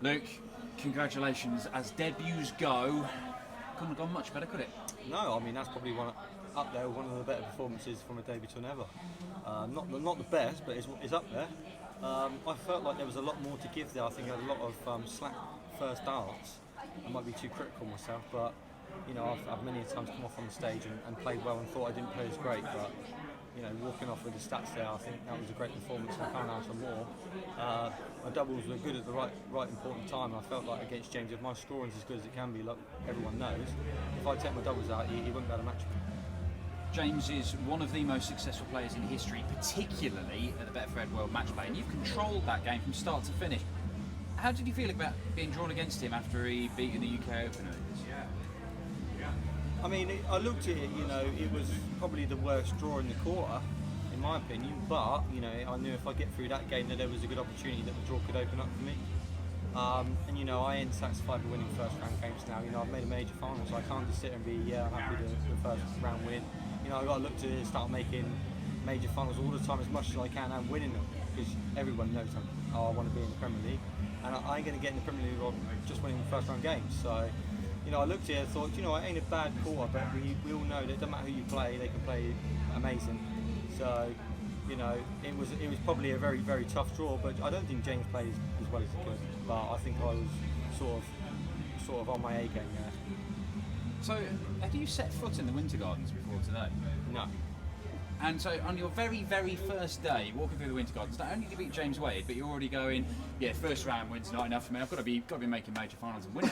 Luke, congratulations. As debuts go, couldn't have gone much better, could it? No, I mean that's probably up there, one of the better performances from a debutant ever. Not the best, but it's up there. I felt like there was a lot more to give there. I think I had a lot of slack first darts. I might be too critical myself, but I've many times come off on the stage and played well and thought I didn't play as great, but walking off with the stats there, I think that was a great performance. I can't ask for more. My doubles were good at the right important time. I felt like against James, if my scoring's as good as it can be, like everyone knows, if I take my doubles out, he wouldn't be able to match me. James is one of the most successful players in history, particularly at the Betfred World Matchplay, and you've controlled that game from start to finish. How did you feel about being drawn against him after he beat in the UK Open? I mean, I looked at it, it was probably the worst draw in the quarter, in my opinion, but, I knew if I get through that game that there was a good opportunity that the draw could open up for me. I ain't satisfied with winning first round games now. I've made a major final, so I can't just sit and be, I'm happy with the first round win. I've got to look to start making major finals all the time as much as I can and winning them, because everyone knows I want to be in the Premier League, and I ain't going to get in the Premier League on just winning the first round games. So, I looked at it and thought, it ain't a bad quarter, but we all know that it doesn't matter who you play, they can play amazing. So, it was probably a very, very tough draw, but I don't think James played as well as he could. But I think I was sort of on my A game there. So, have you set foot in the Winter Gardens before today? No. And so, on your very, very first day walking through the Winter Gardens, not only did you beat James Wade, but you're already going, first round wins not enough for me. I've got to be making major finals and winning.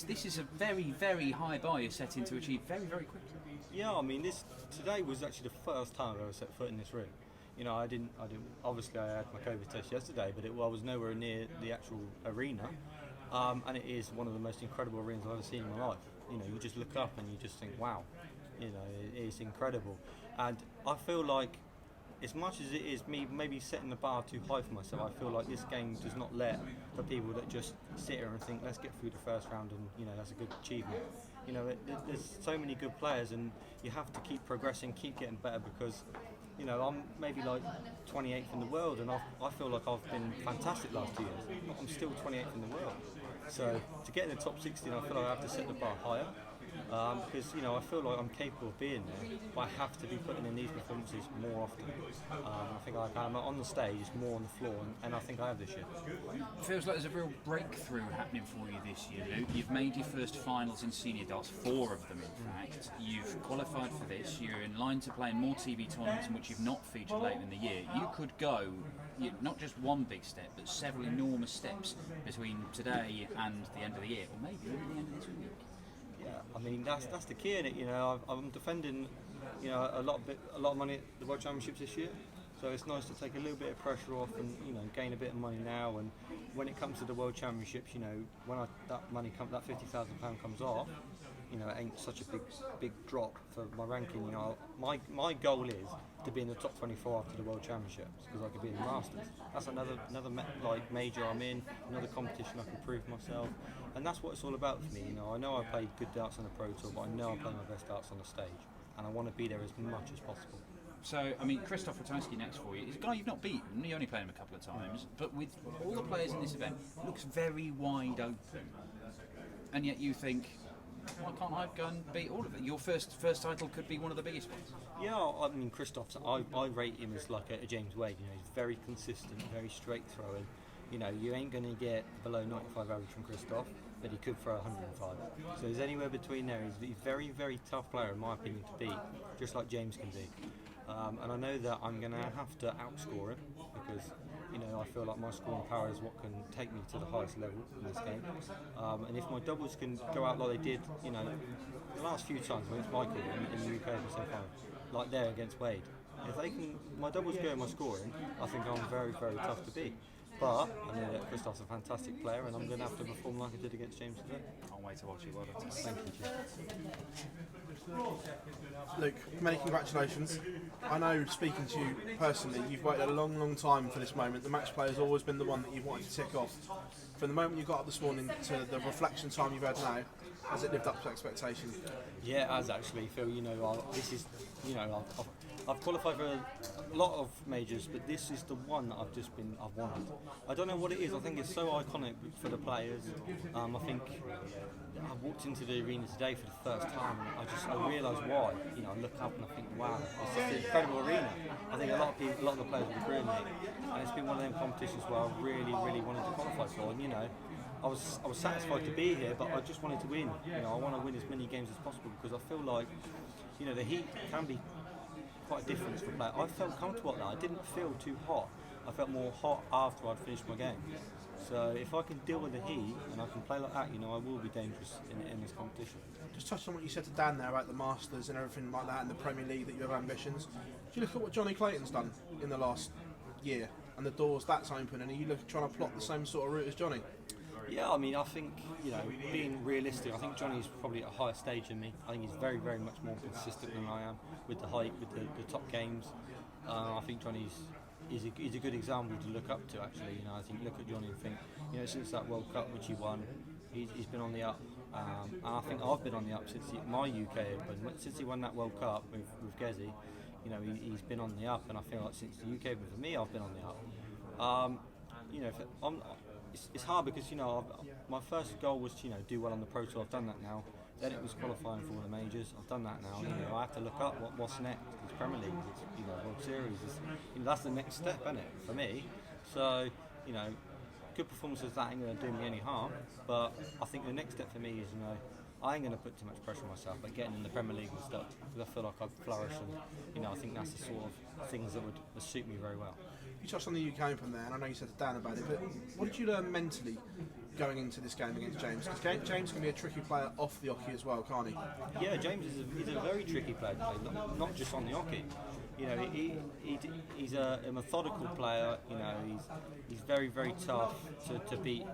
This is a very, very high bar you're setting to achieve very, very quickly. Yeah, I mean, today was actually the first time I ever set foot in this room. I didn't. Obviously, I had my COVID test yesterday, but I was nowhere near the actual arena, and it is one of the most incredible arenas I've ever seen in my life. You just look up and you just think, wow, it is incredible. And I feel like, as much as it is me maybe setting the bar too high for myself, I feel like this game does not let for people that just sit here and think, let's get through the first round and that's a good achievement. There's so many good players, and you have to keep progressing, keep getting better, because I'm maybe like 28th in the world, and I feel like I've been fantastic last 2 years. I'm still 28th in the world. So to get in the top 16, I feel like I have to set the bar higher. Because I feel like I'm capable of being there, but I have to be putting in these performances more often. I think I'm on the stage, more on the floor, and I think I have this year. It feels like there's a real breakthrough happening for you this year, Luke. You've made your first finals in senior darts, 4 of them in fact. You've qualified for this. You're in line to play in more TV tournaments in which you've not featured later in the year. You could go not just one big step, but several enormous steps between today and the end of the year, or maybe even the end of this week. Yeah, I mean that's the key in it. I'm defending, a lot of money at the World Championships this year, so it's nice to take a little bit of pressure off and gain a bit of money now. And when it comes to the World Championships, when that £50,000 comes off, it ain't such a big drop for my ranking. My goal is to be in the top 24 after the World Championships, because I could be in the Masters. That's another major I'm in, another competition I can prove myself, and that's what it's all about for me. I know I played good darts on the Pro Tour, but I know I play my best darts on the stage, and I want to be there as much as possible. So, Krzysztof Ratajski next for you. He's a guy you've not beaten. You only played him a couple of times, but with all the players in this event, it looks very wide open, and yet you think, why can't I go and beat all of it? Your first title could be one of the biggest ones. Yeah, I mean, Krzysztof's, I rate him as like a James Wade. He's very consistent, very straight throwing. You ain't going to get below 95 average from Krzysztof, but he could throw 105. So there's anywhere between there. He's a very, very tough player, in my opinion, to beat, just like James can be. And I know that I'm going to have to outscore him, because I feel like my scoring power is what can take me to the highest level in this game. And if my doubles can go out like they did, the last few times against Michael in the UK in the semi-final, like there against Wade, if they can, my doubles go in my scoring, I think I'm very, very tough to beat. But I know that Krzysztof's a fantastic player, and I'm going to have to perform like I did against James today. Can't wait to watch it. Well done. Thank you, Jim. Luke, many congratulations. I know, speaking to you personally, you've waited a long, long time for this moment. The match play has always been the one that you've wanted to tick off. From the moment you got up this morning to the reflection time you've had now, has it lived up to expectation? Yeah, it has actually, Phil. This is, I've qualified for a lot of majors, but this is the one that I've wanted. I don't know what it is. I think it's so iconic for the players. I think I walked into the arena today for the first time, and I realise why. You know, I look up and I think, wow, it's just an incredible arena. I think a lot of the players would agree with me, and it's been one of them competitions where I really wanted to qualify for, and you know. I was satisfied to be here, but I just wanted to win. You know, I want to win as many games as possible because I feel like, you know, the heat can be quite a difference for play. I felt comfortable at that. I didn't feel too hot. I felt more hot after I'd finished my game. So if I can deal with the heat and I can play like that, you know, I will be dangerous in this competition. Just touch on what you said to Dan there about the Masters and everything like that, and the Premier League, that you have ambitions. Do you look at what Johnny Clayton's done in the last year and the doors that's open, and are you trying to plot the same sort of route as Johnny? Yeah, I mean, I think, you know, being realistic, I think Johnny's probably at a higher stage than me. I think he's very much more consistent than I am with the height, with the top games. I think he's a good example to look up to, actually. You know, I think look at Johnny and think, you know, since that World Cup which he won, he's been on the up. And I think I've been on the up since my UK Open. Since he won that World Cup with Gezi, you know, he's been on the up, and I feel like since the UK Open for me, I've been on the up. You know, it's hard because, you know, my first goal was to, you know, do well on the Pro Tour. I've done that now. Then it was qualifying for all the majors. I've done that now. You know, I have to look up what's next. It's Premier League, it's, you know, World Series. You know, that's the next step, isn't it, for me? So, you know, good performances that ain't going to do me any harm. But I think the next step for me is, you know, I ain't going to put too much pressure on myself, but getting in the Premier League and stuff, because I feel like I'd flourish, and, you know, I think that's the sort of things that would suit me very well. You touched on the UK Open there, and I know you said to Dan about it, but what did you learn mentally going into this game against James? Because James can be a tricky player off the hockey as well, can't he? Yeah, James is a very tricky player to play, not just on the hockey. You know, he's a methodical player. You know, he's very tough to beat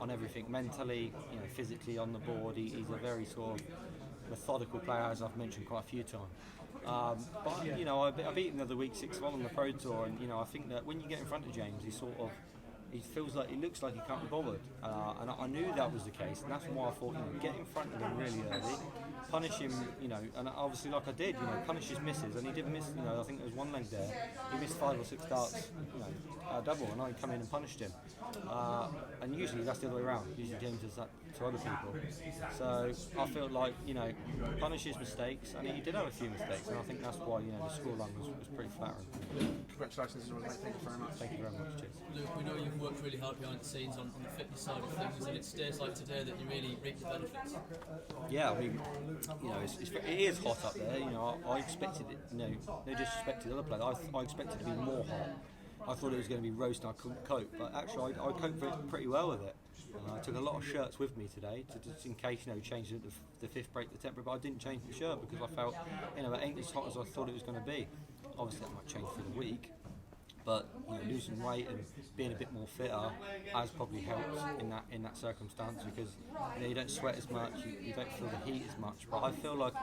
on everything, mentally, you know, physically on the board. He's a very sort of methodical player, as I've mentioned quite a few times. But you know, I beat him the other week 6-1 on the Pro Tour, and you know, I think that when you get in front of James, he feels like, he looks like he can't be bothered, and I knew that was the case, and that's why I thought, you know, get in front of him really early, punish him, you know, and obviously like I did, you know, punish his misses, and he did miss, you know, I think there was one leg there, he missed 5 or 6 darts, you know, double, and I come in and punished him, and usually that's the other way around. Usually James does that to other people, so I felt like, you know, punish his mistakes, and he did have a few mistakes, and I think that's why, you know, the scoreline was pretty flattering. Congratulations, mate. Thank you very much. Thank you very much. Cheers. Luke, we know you've worked really hard behind the scenes on the fitness side of things, and it's days like today that you really reap the benefits. Yeah, I mean, you know, it is hot up there. You know, I expected it. No disrespect to the other players. I expected it to be more hot. I thought it was going to be roasting. I couldn't cope, but actually, I coped pretty well with it. I took a lot of shirts with me today, just in case, you know, changed the fifth break the temperature. But I didn't change the shirt because I felt, you know, it ain't as hot as I thought it was going to be. Obviously, that might change through the week. But you know, losing weight and being a bit more fitter has probably helped in that circumstance, because you know, you don't sweat as much, you don't feel the heat as much. But I feel like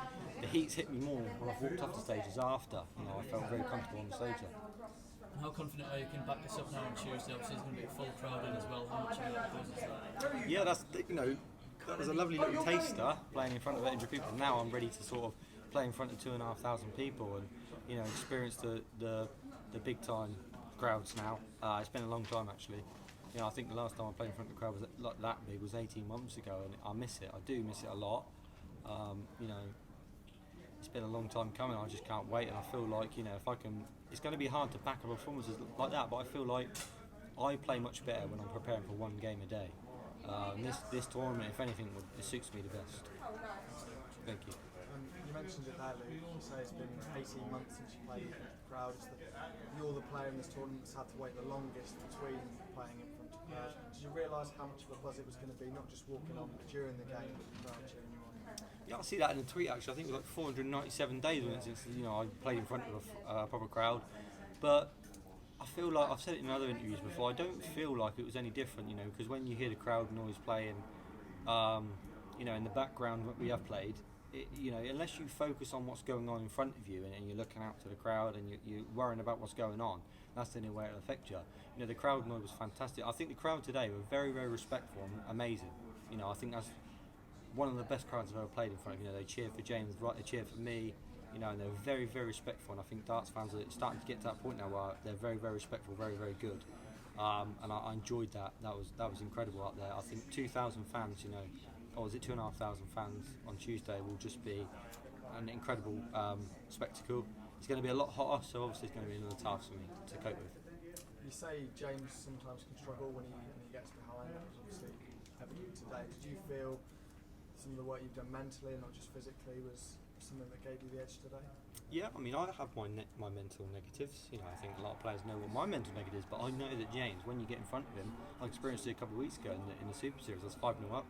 the heat's hit me more when I've walked off the stages after. You know, I felt very comfortable on the stage there. And how confident are you can back this up now on Tuesday? Obviously, there's going to be a full crowd in as well. How much of that goes into that? Yeah, that's, you know, that was a lovely little taster playing in front of 800 people. Now I'm ready to sort of play in front of 2,500 people and, you know, experience the big time crowds now. It's been a long time actually. You know, I think the last time I played in front of the crowd was like that big was 18 months ago, and I miss it. I do miss it a lot. You know, it's been a long time coming. I just can't wait, and I feel like, you know, if I can, it's going to be hard to back up performances like that, but I feel like I play much better when I'm preparing for one game a day. This tournament, if anything, it suits me the best. Thank you. You mentioned it there, Luke. You say it's been 18 months since you played in front of the crowd. You're the player in this tournament that's had to wait the longest between playing in front of the crowd. Did you realise how much of a buzz it was going to be, not just walking on, but during the game with the crowd cheering you on? Yeah, I see that in the tweet actually. I think it was like 497 days since, you know, I played in front of a proper crowd. But I feel like, I've said it in other interviews before, I don't feel like it was any different, you know, because when you hear the crowd noise playing, you know, in the background we have played, you know, unless you focus on what's going on in front of you and you're looking out to the crowd and you're worrying about what's going on, that's the only way it'll affect you. You know, the crowd noise was fantastic. I think the crowd today were very respectful and amazing. You know, I think that's one of the best crowds I've ever played in front of. You know, they cheered for James, right? They cheered for me. You know, and they're very, very respectful. And I think darts fans are starting to get to that point now where they're very, very respectful, very, very good. And I enjoyed that. That was incredible out there. I think 2,000 fans, you know, or was it 2,500 fans on Tuesday will just be an incredible spectacle. It's going to be a lot hotter, so obviously it's going to be another task for me to cope with. You say James sometimes can struggle when he gets behind. That was obviously evident today. Did you feel some of the work you've done mentally and not just physically was something that gave you the edge today? Yeah, I mean, I have my mental negatives. You know, I think a lot of players know what my mental negatives, but I know that James, when you get in front of him, I experienced it a couple of weeks ago in the Super Series. I was 5-0 up,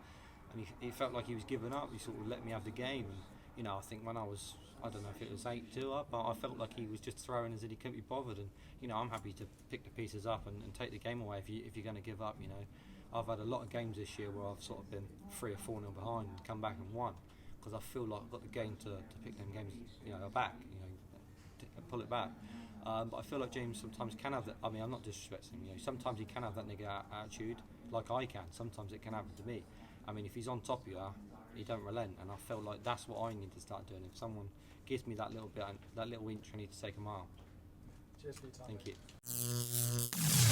and he felt like he was giving up. He sort of let me have the game. And, you know, I think when I was, I don't know if it was 8-2 up, but I felt like he was just throwing as if he couldn't be bothered. And, you know, I'm happy to pick the pieces up and take the game away if you're going to give up. You know, I've had a lot of games this year where I've sort of been 3 or 4-0 behind and come back and won, because I feel like I've got the game to pick them games, you know, back, you know, pull it back. But I feel like James sometimes can have that. I mean, I'm not disrespecting him. You know, sometimes he can have that negative attitude, like I can. Sometimes it can happen to me. I mean, if he's on top of you, he don't relent, and I felt like that's what I need to start doing. If someone gives me that little bit, that little inch, I need to take a mile. Cheers for your time. Thank you.